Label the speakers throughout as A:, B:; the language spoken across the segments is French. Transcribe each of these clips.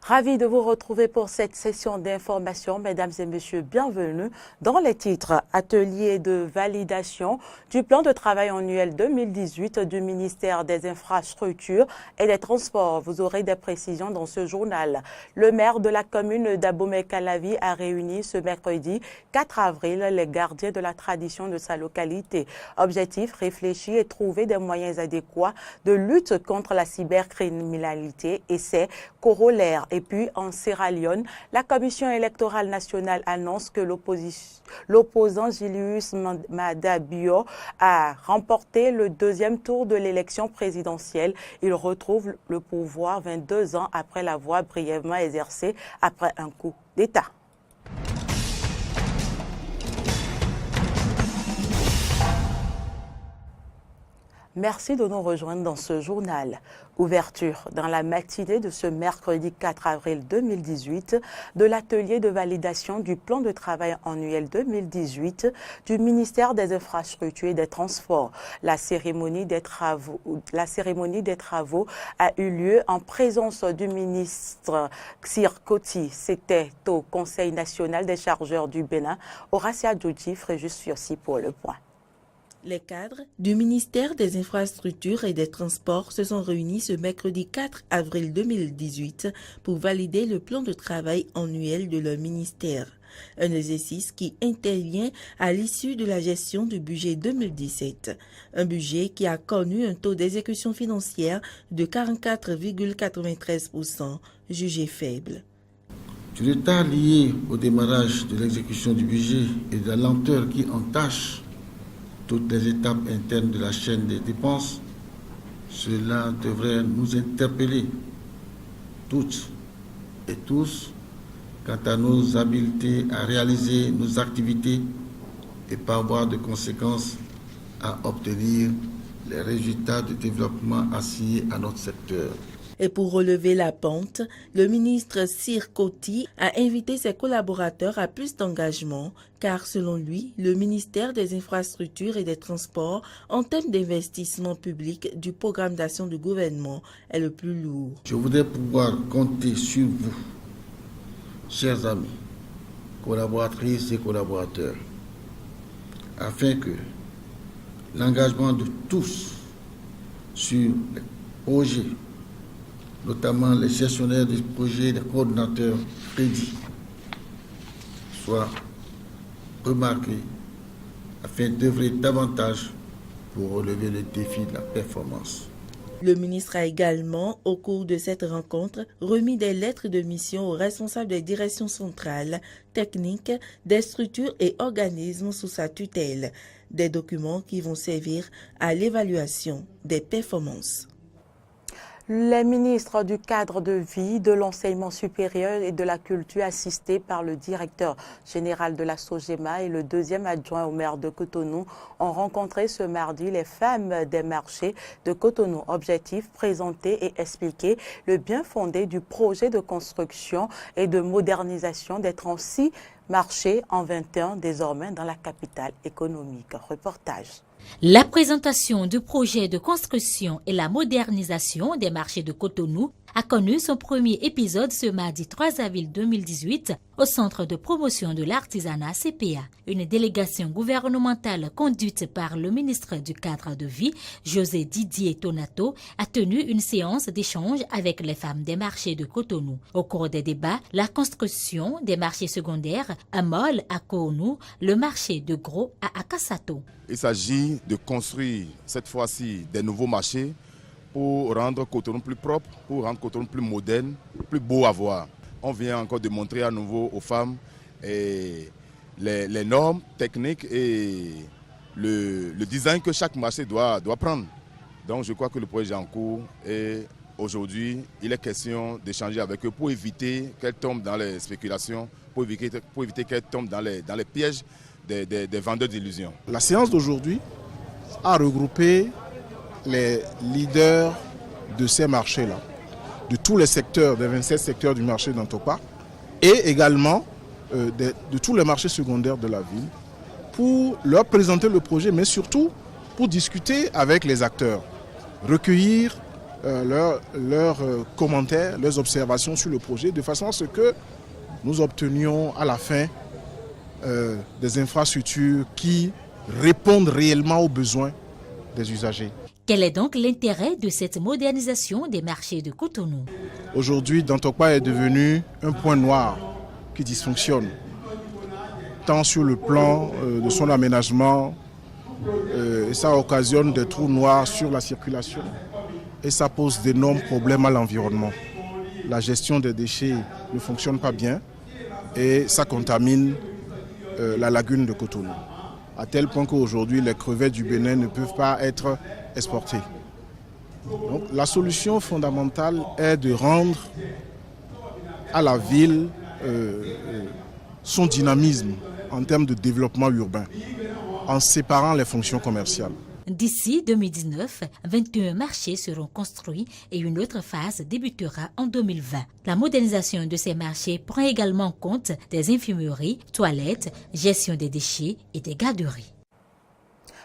A: Ravi de vous retrouver pour cette session d'information. Mesdames et messieurs, bienvenue dans les titres. Atelier de validation du plan de travail annuel 2018 du ministère des Infrastructures et des Transports. Vous aurez des précisions dans ce journal. Le maire de la commune d'Abomey-Calavi a réuni ce mercredi 4 avril les gardiens de la tradition de sa localité. Objectif, réfléchir et trouver des moyens adéquats de lutte contre la cybercriminalité et ses corollaires. Et puis, en Sierra Leone, la Commission électorale nationale annonce que l'opposant Julius Maada Bio a remporté le deuxième tour de l'élection présidentielle. Il retrouve le pouvoir 22 ans après l'avoir brièvement exercé après un coup d'État. Merci de nous rejoindre dans ce journal. Ouverture dans la matinée de ce mercredi 4 avril 2018 de l'atelier de validation du plan de travail annuel 2018 du ministère des Infrastructures et des Transports. La cérémonie des travaux a eu lieu en présence du ministre Sir Koti. C'était au Conseil national des chargeurs du Bénin. Horacia Djoudji, Fréjus Fiossi pour le point.
B: Les cadres du ministère des Infrastructures et des Transports se sont réunis ce mercredi 4 avril 2018 pour valider le plan de travail annuel de leur ministère. Un exercice qui intervient à l'issue de la gestion du budget 2017. Un budget qui a connu un taux d'exécution financière de 44,93%, jugé faible.
C: Du retard lié au démarrage de l'exécution du budget et de la lenteur qui entache toutes les étapes internes de la chaîne des dépenses, cela devrait nous interpeller toutes et tous quant à nos habiletés à réaliser nos activités et par voie de conséquence à obtenir les résultats de développement assignés à notre secteur.
B: Et pour relever la pente, le ministre Sir Koti a invité ses collaborateurs à plus d'engagement, car selon lui, le ministère des Infrastructures et des Transports, en termes d'investissement public du programme d'action du gouvernement, est le plus lourd.
C: Je voudrais pouvoir compter sur vous, chers amis, collaboratrices et collaborateurs, afin que l'engagement de tous sur les projets, notamment les gestionnaires des projets, les coordinateurs crédits, soient remarqués afin d'œuvrer davantage pour relever le défi de la performance.
B: Le ministre a également, au cours de cette rencontre, remis des lettres de mission aux responsables des directions centrales, techniques, des structures et organismes sous sa tutelle. Des documents qui vont servir à l'évaluation des performances.
A: Les ministres du cadre de vie, de l'enseignement supérieur et de la culture, assistés par le directeur général de la SOGEMA et le deuxième adjoint au maire de Cotonou, ont rencontré ce mardi les femmes des marchés de Cotonou. Objectif, présenter et expliquer le bien fondé du projet de construction et de modernisation des 36 marchés en 21 désormais dans la capitale économique. Reportage.
D: La présentation du projet de construction et la modernisation des marchés de Cotonou a connu son premier épisode ce mardi 3 avril 2018 au Centre de promotion de l'artisanat CPA. Une délégation gouvernementale conduite par le ministre du cadre de vie, José Didier Tonato, a tenu une séance d'échange avec les femmes des marchés de Cotonou. Au cours des débats, la construction des marchés secondaires à Mol à Kounou, le marché de Gros à Akasato.
E: Il s'agit de construire cette fois-ci des nouveaux marchés pour rendre Cotonou plus propre, pour rendre Cotonou plus moderne, plus beau à voir. On vient encore de montrer à nouveau aux femmes les normes techniques et le design que chaque marché doit prendre. Donc je crois que le projet est en cours et aujourd'hui il est question d'échanger avec eux pour éviter qu'elles tombent dans les spéculations, pour éviter qu'elles tombent dans les pièges des vendeurs d'illusions.
F: La séance d'aujourd'hui a regroupé les leaders de ces marchés-là, de tous les secteurs, des 27 secteurs du marché d'Antopa, et également de tous les marchés secondaires de la ville, pour leur présenter le projet, mais surtout pour discuter avec les acteurs, recueillir leurs commentaires, leurs observations sur le projet, de façon à ce que nous obtenions à la fin des infrastructures qui répondent réellement aux besoins des usagers.
D: Quel est donc l'intérêt de cette modernisation des marchés de Cotonou?
F: Aujourd'hui, Dantokpa est devenu un point noir qui dysfonctionne, tant sur le plan de son aménagement, ça occasionne des trous noirs sur la circulation et ça pose d'énormes problèmes à l'environnement. La gestion des déchets ne fonctionne pas bien et ça contamine la lagune de Cotonou, à tel point qu'aujourd'hui les crevettes du Bénin ne peuvent pas être exportées. Donc, la solution fondamentale est de rendre à la ville son dynamisme en termes de développement urbain, en séparant les fonctions commerciales.
D: D'ici 2019, 21 marchés seront construits et une autre phase débutera en 2020. La modernisation de ces marchés prend également en compte des infirmeries, toilettes, gestion des déchets et des garderies.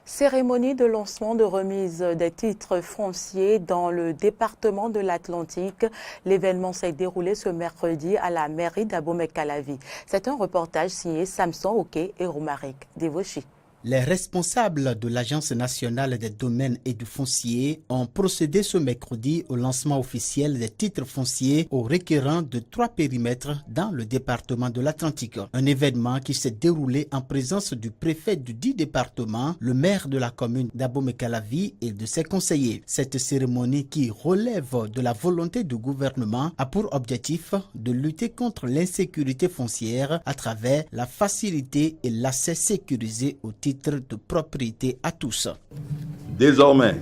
A: Cérémonie de lancement de remise des titres fonciers dans le département de l'Atlantique. L'événement s'est déroulé ce mercredi à la mairie d'Abomey-Calavi. C'est un reportage signé Samson Oké et Romaric Devochi.
G: Les responsables de l'Agence nationale des domaines et du foncier ont procédé ce mercredi au lancement officiel des titres fonciers aux requérants de 3 périmètres dans le département de l'Atlantique. Un événement qui s'est déroulé en présence du préfet du dit département, le maire de la commune d'Abomey-Calavi et de ses conseillers. Cette cérémonie qui relève de la volonté du gouvernement a pour objectif de lutter contre l'insécurité foncière à travers la facilité et l'accès sécurisé au titre de propriété à tous.
H: Désormais,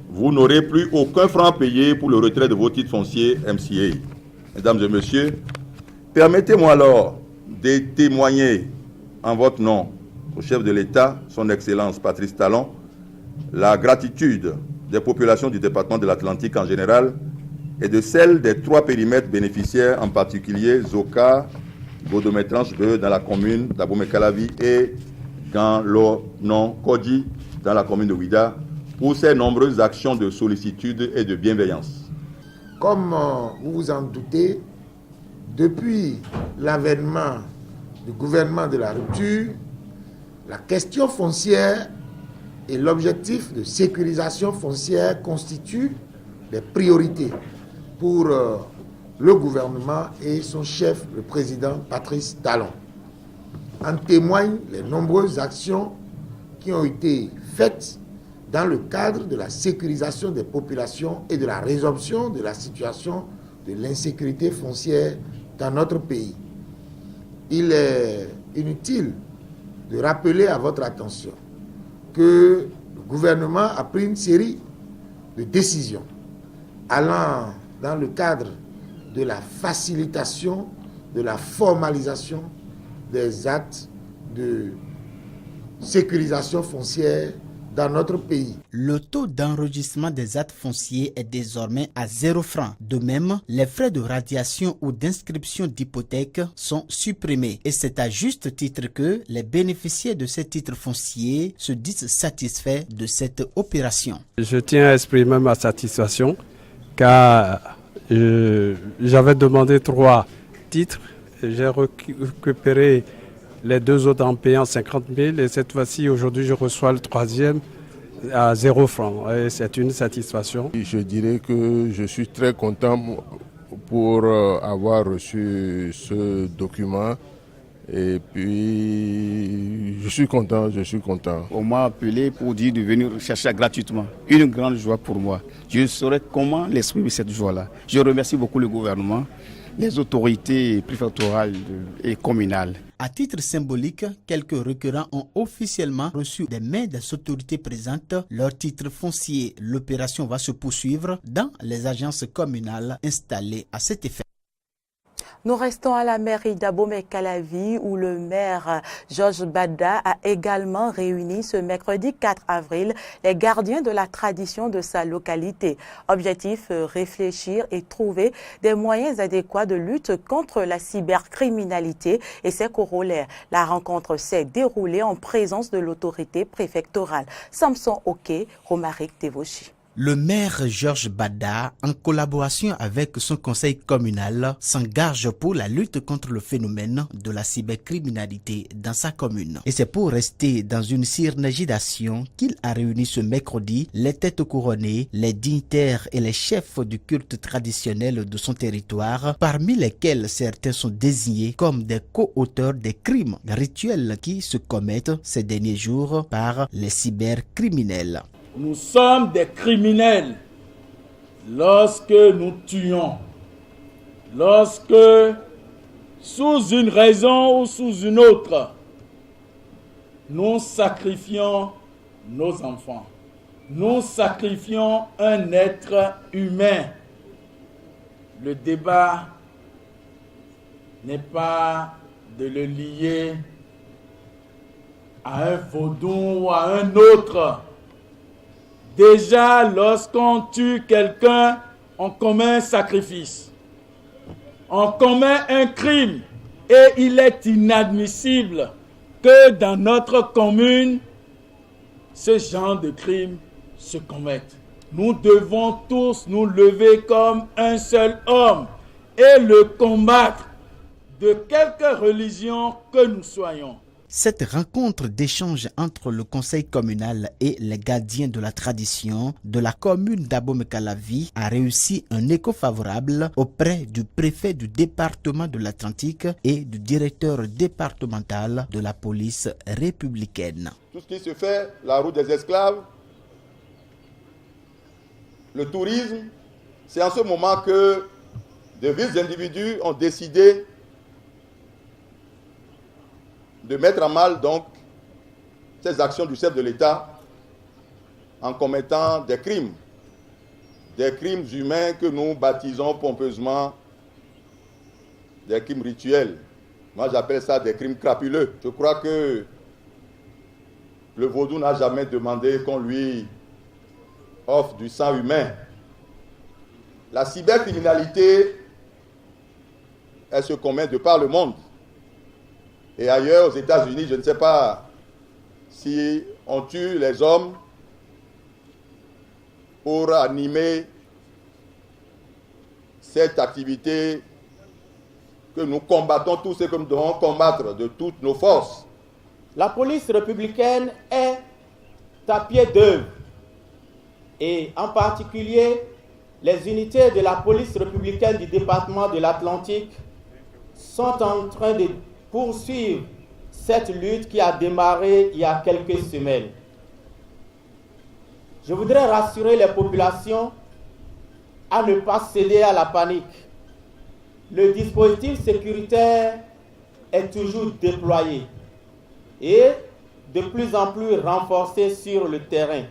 H: vous n'aurez plus aucun franc payé pour le retrait de vos titres fonciers MCA. Mesdames et messieurs, permettez-moi alors de témoigner en votre nom au chef de l'État, son Excellence Patrice Talon, la gratitude des populations du département de l'Atlantique en général et de celle des 3 périmètres bénéficiaires, en particulier Zoka, Godomé-Tranche-Beu dans la commune d'Abomey-Calavi et dans le nom Kodji dans la commune de Ouida, pour ces nombreuses actions de sollicitude et de bienveillance.
I: Comme vous vous en doutez, depuis l'avènement du gouvernement de la rupture, la question foncière et l'objectif de sécurisation foncière constituent des priorités pour le gouvernement et son chef, le président Patrice Talon. En témoignent les nombreuses actions qui ont été faites dans le cadre de la sécurisation des populations et de la résorption de la situation de l'insécurité foncière dans notre pays. Il est inutile de rappeler à votre attention que le gouvernement a pris une série de décisions allant dans le cadre de la facilitation, de la formalisation des actes de sécurisation foncière dans notre pays.
G: Le taux d'enregistrement des actes fonciers est désormais à 0 francs. De même, les frais de radiation ou d'inscription d'hypothèque sont supprimés. Et c'est à juste titre que les bénéficiaires de ces titres fonciers se disent satisfaits de cette opération.
J: Je tiens à exprimer ma satisfaction car j'avais demandé 3 titres. J'ai récupéré les 2 autres en payant 50 000 et cette fois-ci, aujourd'hui, je reçois le 3e à 0 francs. Et c'est une satisfaction.
K: Je dirais que je suis très content pour avoir reçu ce document. Et puis, je suis content.
L: On m'a appelé pour dire de venir chercher gratuitement. Une grande joie pour moi. Je ne saurais comment l'exprimer cette joie-là. Je remercie beaucoup le gouvernement, les autorités préfectorales et communales.
G: À titre symbolique, quelques requérants ont officiellement reçu des mains des autorités présentes leur titre foncier. L'opération va se poursuivre dans les agences communales installées à cet effet.
A: Nous restons à la mairie d'Abomey-Calavi où le maire Georges Bada a également réuni ce mercredi 4 avril les gardiens de la tradition de sa localité. Objectif, réfléchir et trouver des moyens adéquats de lutte contre la cybercriminalité et ses corollaires. La rencontre s'est déroulée en présence de l'autorité préfectorale. Samson Oké, Romaric Devochi.
G: Le maire Georges Bada, en collaboration avec son conseil communal, s'engage pour la lutte contre le phénomène de la cybercriminalité dans sa commune. Et c'est pour rester dans une synergie d'action qu'il a réuni ce mercredi les têtes couronnées, les dignitaires et les chefs du culte traditionnel de son territoire, parmi lesquels certains sont désignés comme des co-auteurs des crimes rituels qui se commettent ces derniers jours par les cybercriminels.
M: Nous sommes des criminels lorsque nous tuons, lorsque, sous une raison ou sous une autre, nous sacrifions nos enfants, nous sacrifions un être humain. Le débat n'est pas de le lier à un vaudou ou à un autre. Déjà, lorsqu'on tue quelqu'un, on commet un sacrifice. On commet un crime. Et il est inadmissible que dans notre commune, ce genre de crime se commette. Nous devons tous nous lever comme un seul homme et le combattre de quelque religion que nous soyons.
G: Cette rencontre d'échange entre le conseil communal et les gardiens de la tradition de la commune d'Abomey-Calavi a réussi un écho favorable auprès du préfet du département de l'Atlantique et du directeur départemental de la police républicaine.
H: Tout ce qui se fait, la route des esclaves, le tourisme, c'est en ce moment que de vieux individus ont décidé de mettre à mal donc ces actions du chef de l'État en commettant des crimes humains que nous baptisons pompeusement des crimes rituels. Moi j'appelle ça des crimes crapuleux. Je crois que le vaudou n'a jamais demandé qu'on lui offre du sang humain. La cybercriminalité, elle se commet de par le monde. Et ailleurs, aux États-Unis, je ne sais pas si on tue les hommes pour animer cette activité que nous combattons tous et que nous devons combattre de toutes nos forces.
N: La police républicaine est à pied d'œuvre et en particulier les unités de la police républicaine du département de l'Atlantique sont en train de poursuivre cette lutte qui a démarré il y a quelques semaines. Je voudrais rassurer les populations à ne pas céder à la panique. Le dispositif sécuritaire est toujours déployé et de plus en plus renforcé sur le terrain.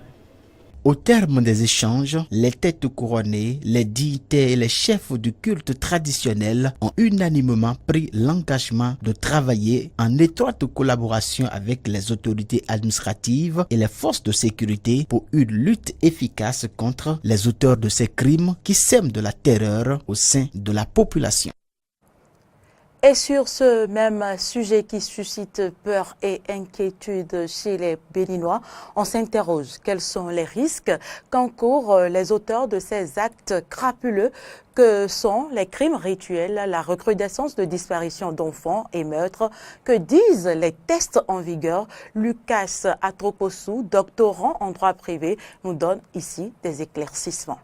G: Au terme des échanges, les têtes couronnées, les dignitaires et les chefs du culte traditionnel ont unanimement pris l'engagement de travailler en étroite collaboration avec les autorités administratives et les forces de sécurité pour une lutte efficace contre les auteurs de ces crimes qui sèment de la terreur au sein de la population.
A: Et sur ce même sujet qui suscite peur et inquiétude chez les Béninois, on s'interroge quels sont les risques qu'encourent les auteurs de ces actes crapuleux que sont les crimes rituels, la recrudescence de disparition d'enfants et meurtres. Que disent les tests en vigueur? Lucas Atrokosu, doctorant en droit privé, nous donne ici des éclaircissements.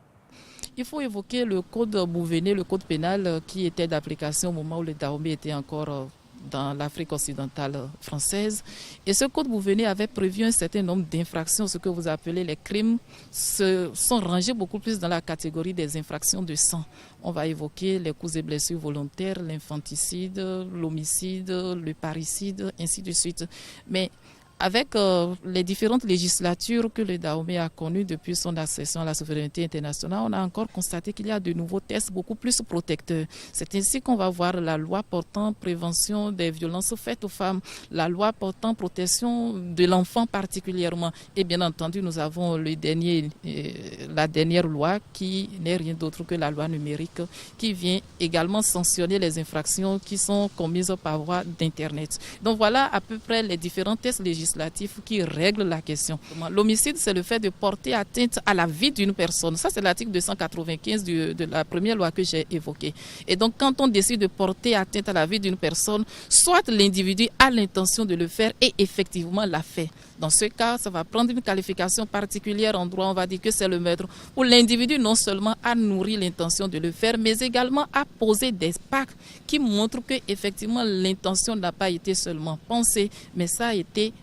O: Il faut évoquer le code Bouvené, le code pénal qui était d'application au moment où le Dahomey était encore dans l'Afrique occidentale française. Et ce code Bouvené avait prévu un certain nombre d'infractions, ce que vous appelez les crimes, sont rangés beaucoup plus dans la catégorie des infractions de sang. On va évoquer les coups et blessures volontaires, l'infanticide, l'homicide, le parricide, ainsi de suite. Mais avec les différentes législatures que le Dahomey a connues depuis son accession à la souveraineté internationale, on a encore constaté qu'il y a de nouveaux tests beaucoup plus protecteurs. C'est ainsi qu'on va voir la loi portant prévention des violences faites aux femmes, la loi portant protection de l'enfant particulièrement. Et bien entendu, nous avons la dernière loi qui n'est rien d'autre que la loi numérique qui vient également sanctionner les infractions qui sont commises par voie d'Internet. Donc voilà à peu près les différents tests législatifs législatif qui règle la question. L'homicide, c'est le fait de porter atteinte à la vie d'une personne. Ça, c'est l'article 295 de la première loi que j'ai évoquée. Et donc, quand on décide de porter atteinte à la vie d'une personne, soit l'individu a l'intention de le faire et effectivement l'a fait. Dans ce cas, ça va prendre une qualification particulière en droit. On va dire que c'est le meurtre. Où l'individu non seulement a nourri l'intention de le faire, mais également a posé des actes qui montrent que effectivement l'intention n'a pas été seulement pensée, mais ça a été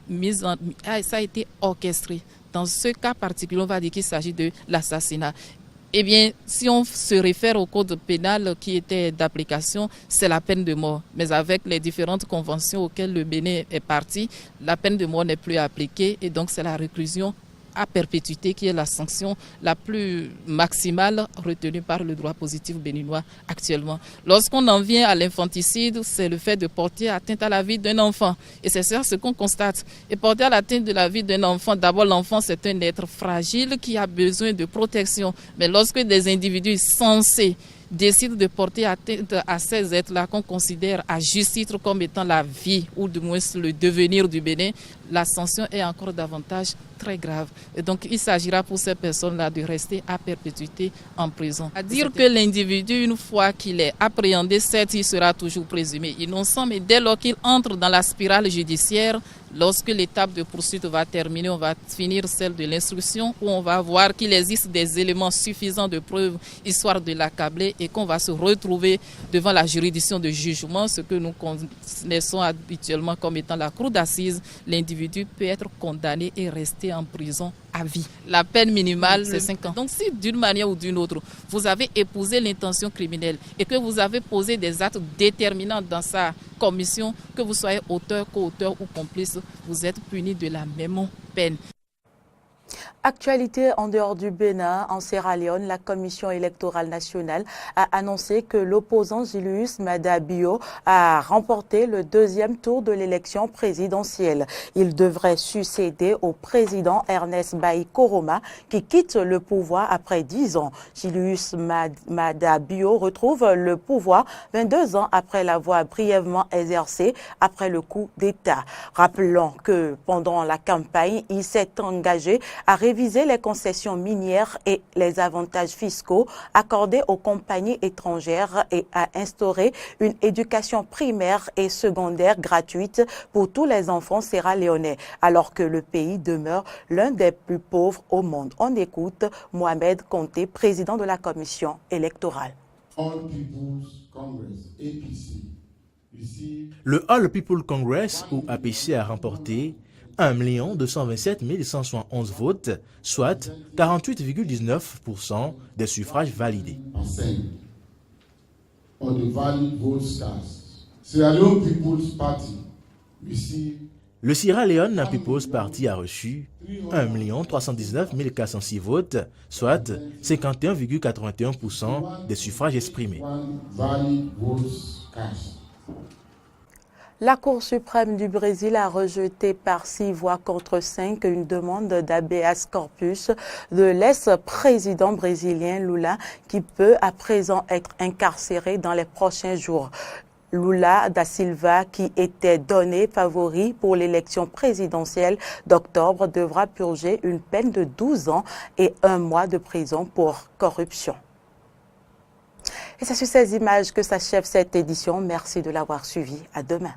O: orchestré. Dans ce cas particulier, on va dire qu'il s'agit de l'assassinat. Eh bien, si on se réfère au code pénal qui était d'application, c'est la peine de mort. Mais avec les différentes conventions auxquelles le Bénin est parti, la peine de mort n'est plus appliquée et donc c'est la réclusion à perpétuité qui est la sanction la plus maximale retenue par le droit positif béninois actuellement. Lorsqu'on en vient à l'infanticide, c'est le fait de porter atteinte à la vie d'un enfant. Et c'est ça ce qu'on constate. Et porter à l'atteinte de la vie d'un enfant, d'abord l'enfant c'est un être fragile qui a besoin de protection. Mais lorsque des individus censés décident de porter atteinte à ces êtres-là qu'on considère à juste titre comme étant la vie ou du moins le devenir du Bénin, la sanction est encore davantage très grave. Et donc il s'agira pour ces personnes-là de rester à perpétuité en prison. À dire que l'individu, une fois qu'il est appréhendé, certes, il sera toujours présumé innocent, mais dès lors qu'il entre dans la spirale judiciaire, lorsque l'étape de poursuite va terminer, on va finir celle de l'instruction où on va voir qu'il existe des éléments suffisants de preuve histoire de l'accabler et qu'on va se retrouver devant la juridiction de jugement, ce que nous connaissons habituellement comme étant la cour d'assises. L'individu peut être condamné et rester en prison à vie. La peine minimale, c'est 5 ans. Donc si d'une manière ou d'une autre, vous avez épousé l'intention criminelle et que vous avez posé des actes déterminants dans sa commission, que vous soyez auteur, co-auteur ou complice, vous êtes puni de la même peine.
A: Actualité en dehors du Bénin, en Sierra Leone, la Commission électorale nationale a annoncé que l'opposant Julius Maada Bio a remporté le deuxième tour de l'élection présidentielle. Il devrait succéder au président Ernest Bai Koroma qui quitte le pouvoir après 10 ans. Julius Maada Bio retrouve le pouvoir 22 ans après l'avoir brièvement exercé après le coup d'État. Rappelons que pendant la campagne, il s'est engagé à réviser les concessions minières et les avantages fiscaux accordés aux compagnies étrangères et à instaurer une éducation primaire et secondaire gratuite pour tous les enfants sierra-léonais, alors que le pays demeure l'un des plus pauvres au monde. On écoute Mohamed Conté, président de la commission électorale.
P: Le All People Congress, ou APC, a remporté 1 227 171 votes, soit 48,19% des suffrages validés. Le Sierra Leone People's Party a reçu 1 319 406 votes, soit 51,81% des suffrages exprimés.
A: La Cour suprême du Brésil a rejeté par 6 voix contre 5 une demande d'habeas corpus de l'ex-président brésilien Lula qui peut à présent être incarcéré dans les prochains jours. Lula da Silva, qui était donné favori pour l'élection présidentielle d'octobre, devra purger une peine de 12 ans et 1 mois de prison pour corruption. Et c'est sur ces images que s'achève cette édition. Merci de l'avoir suivi. À demain.